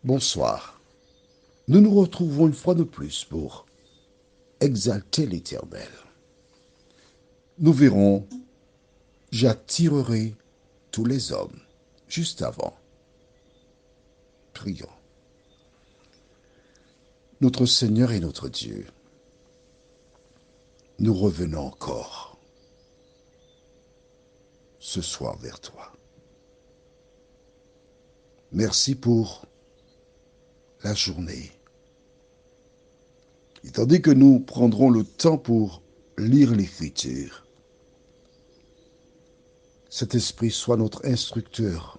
Bonsoir. Nous nous retrouvons une fois de plus pour exalter l'Éternel. Nous verrons, j'attirerai tous les hommes. Juste avant, prions. Notre Seigneur et notre Dieu, nous revenons encore ce soir vers toi. Merci pour la journée. Et tandis que nous prendrons le temps pour lire l'Écriture, cet Esprit soit notre instructeur.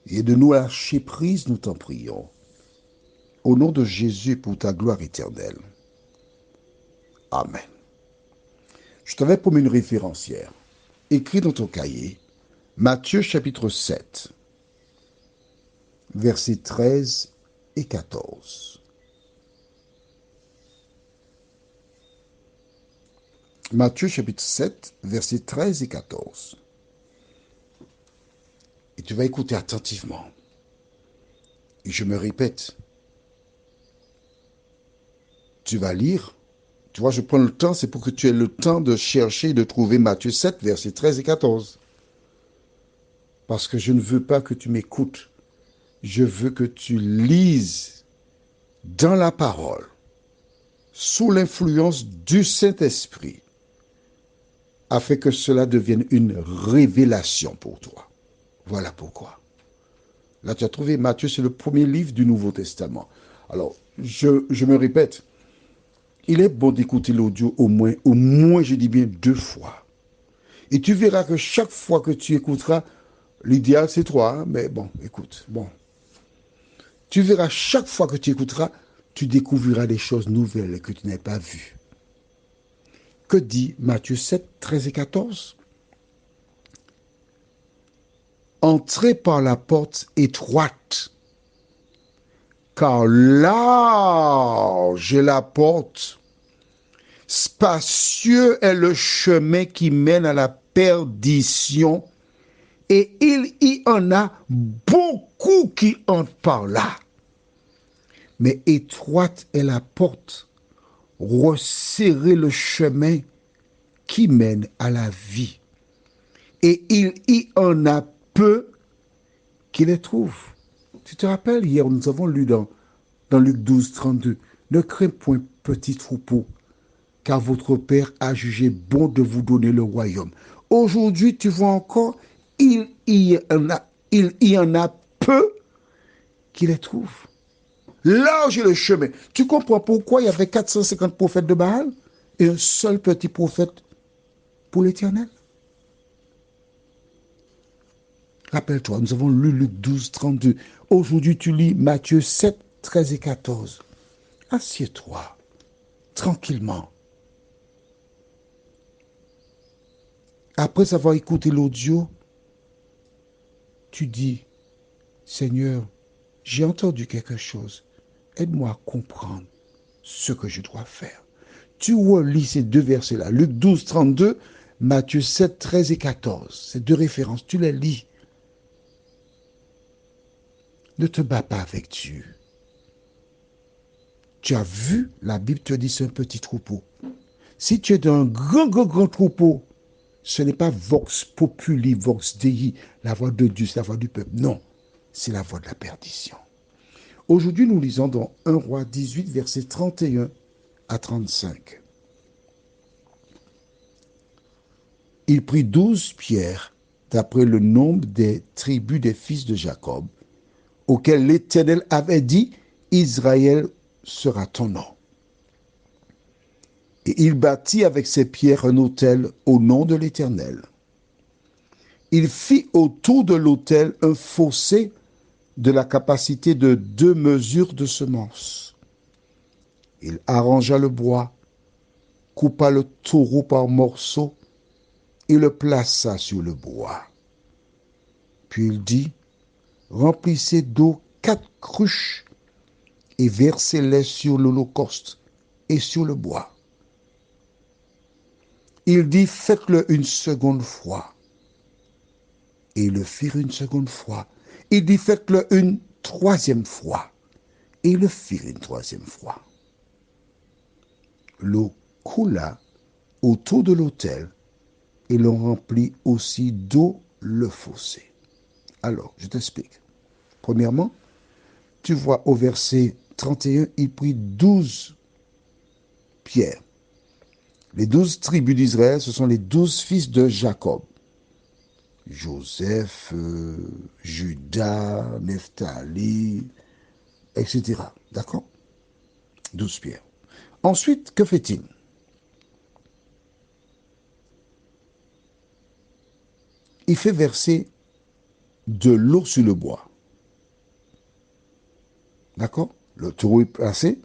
Et de nous lâcher prise, nous t'en prions. Au nom de Jésus, pour ta gloire éternelle. Amen. Je t'avais promis une référencière. Écris dans ton cahier, Matthieu chapitre 7, versets 13 et 14. Matthieu chapitre 7, versets 13 et 14. Et tu vas écouter attentivement. Et je me répète, tu vas lire. Tu vois, je prends le temps, c'est pour que tu aies le temps de chercher et de trouver Matthieu 7, versets 13 et 14. Parce que je ne veux pas que tu m'écoutes. Je veux que tu lises dans la parole, sous l'influence du Saint-Esprit, afin que cela devienne une révélation pour toi. Voilà pourquoi. Là, tu as trouvé Matthieu, c'est le premier livre du Nouveau Testament. Alors, je me répète, il est bon d'écouter l'audio au moins, je dis bien 2 fois. Et tu verras que chaque fois que tu écouteras, l'idéal c'est 3, hein, mais bon, écoute, bon. Tu verras chaque fois que tu écouteras, tu découvriras des choses nouvelles que tu n'avais pas vues. Que dit Matthieu 7, 13 et 14? Entrez par la porte étroite, car large est la porte, spacieux est le chemin qui mène à la perdition, et il y en a beaucoup qui entrent par là. Mais étroite est la porte, resserrez le chemin qui mène à la vie. Et il y en a peu qui les trouvent. Tu te rappelles, hier, nous avons lu dans Luc 12, 32, ne crains point, petit troupeau, car votre Père a jugé bon de vous donner le royaume. Aujourd'hui, tu vois encore, il y en a peu qui les trouvent. Large est le chemin. Tu comprends pourquoi il y avait 450 prophètes de Baal et un seul petit prophète pour l'Éternel? Rappelle-toi, nous avons lu Luc 12, 32. Aujourd'hui, tu lis Matthieu 7, 13 et 14. Assieds-toi, tranquillement. Après avoir écouté l'audio, tu dis, Seigneur, j'ai entendu quelque chose. Aide-moi à comprendre ce que je dois faire. Tu relis ces 2 versets-là, Luc 12, 32, Matthieu 7, 13 et 14. Ces 2 références, tu les lis. Ne te bats pas avec Dieu. Tu as vu, la Bible te dit c'est un petit troupeau. Si tu es d'un grand troupeau, ce n'est pas vox populi, vox dei, la voix de Dieu, c'est la voix du peuple. Non, c'est la voix de la perdition. Aujourd'hui, nous lisons dans 1 Roi 18, versets 31 à 35. Il prit 12 pierres, d'après le nombre des tribus des fils de Jacob, auxquels l'Éternel avait dit, Israël sera ton nom. Et il bâtit avec ces pierres un autel au nom de l'Éternel. Il fit autour de l'autel un fossé de la capacité de 2 mesures de semences. Il arrangea le bois, coupa le taureau par morceaux et le plaça sur le bois. Puis il dit, remplissez d'eau 4 cruches et versez-les sur l'holocauste et sur le bois. Il dit, faites-le une seconde fois. Et ils le firent une seconde fois. Il dit, faites-le une troisième fois. Et ils le firent une troisième fois. L'eau coula autour de l'autel et l'on remplit aussi d'eau le fossé. Alors, je t'explique. Premièrement, tu vois au verset 31, il prit 12 pierres. Les 12 tribus d'Israël, ce sont les 12 fils de Jacob. Joseph, Judas, Nephtali, etc. D'accord? 12 pierres. Ensuite, que fait-il? Il fait verser de l'eau sur le bois. D'accord? Le taureau est placé.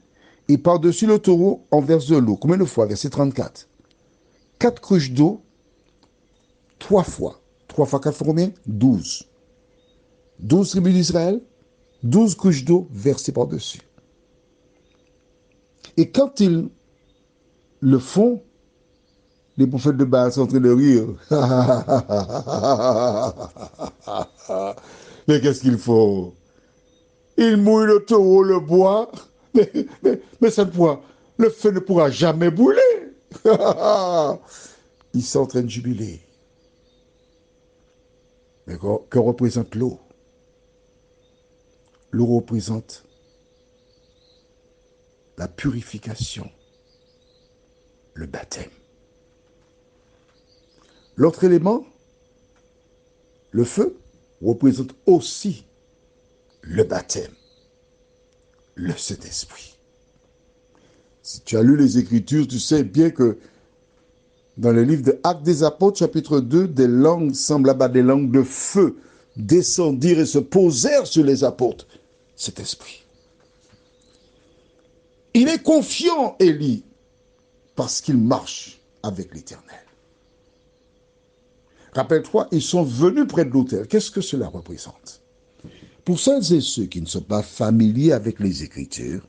Et par-dessus le taureau, on verse de l'eau. Combien de fois? Verset 34. 4 cruches d'eau, 3 fois. 3 fois 4 fois combien? 12. 12 tribus d'Israël, 12 couches d'eau versées par-dessus. Et quand ils le font, les prophètes de Baal sont en train de rire. Mais qu'est-ce qu'ils font? Ils mouillent le taureau, le bois. Mais cette fois, le feu ne pourra jamais brûler. Ils sont en train de jubiler. Mais que représente l'eau? L'eau représente la purification, le baptême. L'autre élément, le feu, représente aussi le baptême, le Saint-Esprit. Si tu as lu les Écritures, tu sais bien que dans le livre de Actes des Apôtres, chapitre 2, des langues semblables à des langues de feu descendirent et se posèrent sur les apôtres. Cet esprit. Il est confiant, Élie, parce qu'il marche avec l'Éternel. Rappelle-toi, ils sont venus près de l'autel. Qu'est-ce que cela représente? Pour celles et ceux qui ne sont pas familiers avec les Écritures,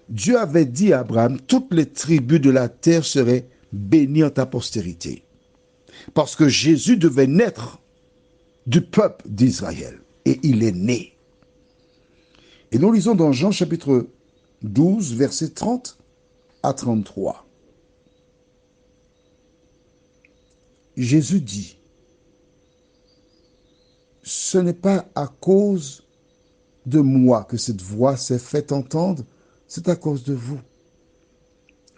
Dieu avait dit à Abraham, toutes les tribus de la terre seraient bénies en ta postérité. Parce que Jésus devait naître du peuple d'Israël. Et il est né. Et nous lisons dans Jean chapitre 12, versets 30 à 33. Jésus dit, ce n'est pas à cause de moi que cette voix s'est faite entendre, c'est à cause de vous.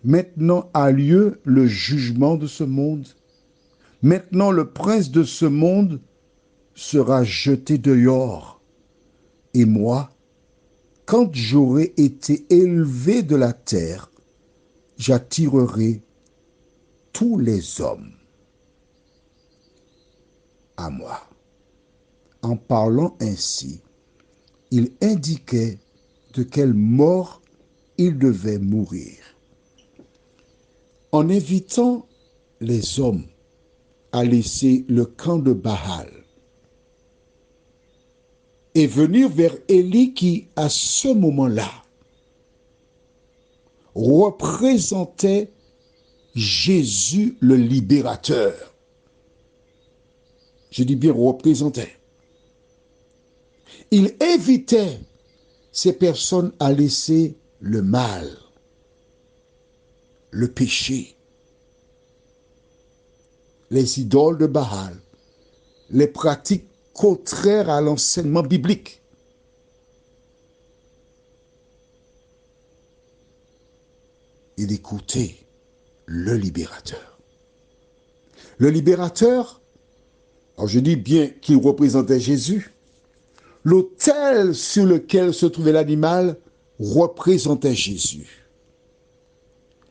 Maintenant a lieu le jugement de ce monde. Maintenant le prince de ce monde sera jeté dehors. Et moi, quand j'aurai été élevé de la terre, j'attirerai tous les hommes à moi. En parlant ainsi, il indiquait de quelle mort il devait mourir. En invitant les hommes à laisser le camp de Baal et venir vers Élie qui, à ce moment-là, représentait Jésus le libérateur. Je dis bien représentait. Il invitait ces personnes à laisser le mal, le péché, les idoles de Baal, les pratiques contraires à l'enseignement biblique. Et d'écouter le libérateur. Le libérateur, alors je dis bien qu'il représentait Jésus, l'autel sur lequel se trouvait l'animal représentait Jésus.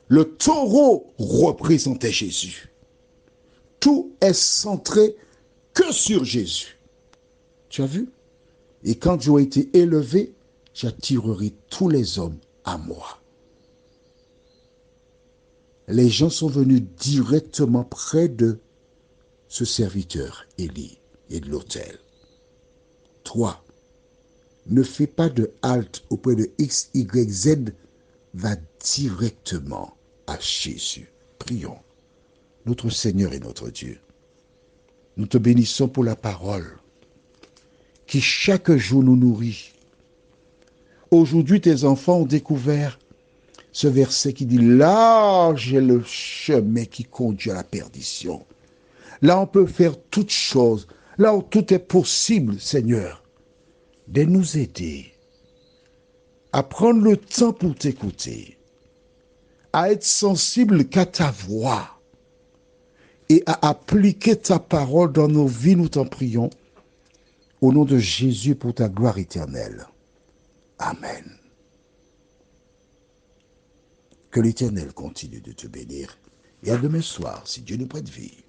Le taureau représentait Jésus. Tout est centré que sur Jésus. Tu as vu? Et quand j'aurai été élevé, j'attirerai tous les hommes à moi. Les gens sont venus directement près de ce serviteur, Élie, et de l'autel. Toi, ne fais pas de halte auprès de X, Y, Z, va directement à Jésus. Prions. Notre Seigneur et notre Dieu, nous te bénissons pour la parole. qui chaque jour nous nourrit. Aujourd'hui, tes enfants ont découvert ce verset qui dit « Large est le chemin qui conduit à la perdition ». Là, on peut faire toutes choses. Là où tout est possible, Seigneur, de nous aider à prendre le temps pour t'écouter, à être sensible qu'à ta voix et à appliquer ta parole dans nos vies, nous t'en prions, au nom de Jésus pour ta gloire éternelle. Amen. Que l'Éternel continue de te bénir. Et à demain soir, si Dieu nous prête vie.